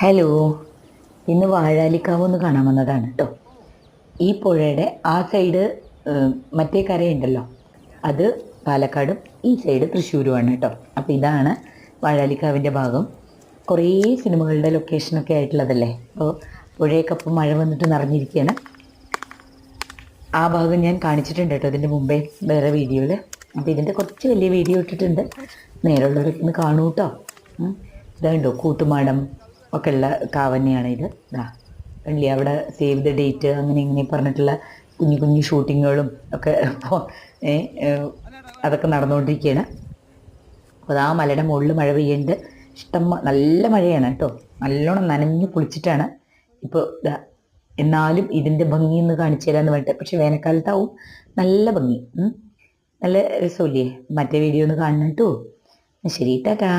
Hello, ഇന്ന് വാഴാലിക്കാവ് ഒന്ന് കാണാൻ വന്നതാണ് കേട്ടോ. ഈ പുഴയുടെ ആ സൈഡ് മറ്റേ കരയുണ്ടല്ലോ, അത് പാലക്കാടും ഈ സൈഡ് തൃശ്ശൂരുമാണ് കേട്ടോ. അപ്പോൾ ഇതാണ് വാഴാലിക്കാവിൻ്റെ ഭാഗം. കുറേ സിനിമകളുടെ ലൊക്കേഷനൊക്കെ ആയിട്ടുള്ളതല്ലേ. അപ്പോൾ പുഴയൊക്കെ അപ്പം മഴ വന്നിട്ട് നിറഞ്ഞിരിക്കുകയാണ്. ആ ഭാഗം ഞാൻ കാണിച്ചിട്ടുണ്ട് കേട്ടോ ഇതിൻ്റെ മുമ്പേ വേറെ വീഡിയോയിൽ. അപ്പോൾ ഇതിൻ്റെ കുറച്ച് വലിയ വീഡിയോ ഇട്ടിട്ടുണ്ട്, നേരെയുള്ളവരൊക്കെ ഒന്ന് കാണൂ കേട്ടോ. ഇതുണ്ടോ കൂട്ടുമാടം ഒക്കെ ഉള്ള കാവ് തന്നെയാണ് ഇത്. കണ്ടില്ലേ, അവിടെ സേവ് ദ ഡേറ്റ് അങ്ങനെ ഇങ്ങനെ പറഞ്ഞിട്ടുള്ള കുഞ്ഞു കുഞ്ഞു ഷൂട്ടിങ്ങുകളും ഒക്കെ അതൊക്കെ നടന്നുകൊണ്ടിരിക്കുകയാണ്. അപ്പോൾ ആ മലയുടെ മുകളിൽ മഴ പെയ്യുന്നുണ്ട്. നല്ല മഴയാണ് കേട്ടോ, നല്ലോണം നനഞ്ഞു കുളിച്ചിട്ടാണ് ഇപ്പോൾ എന്നാലും ഇതിൻ്റെ ഭംഗി ഒന്ന് കാണിച്ചു തരാമെന്ന് പറഞ്ഞിട്ട്. പക്ഷെ വേനൽക്കാലത്താവും നല്ല ഭംഗി, നല്ല രസമില്ലേ. മറ്റേ വീഡിയോ ഒന്ന് കാണണം കേട്ടോ. ശരി, ടാറ്റാ.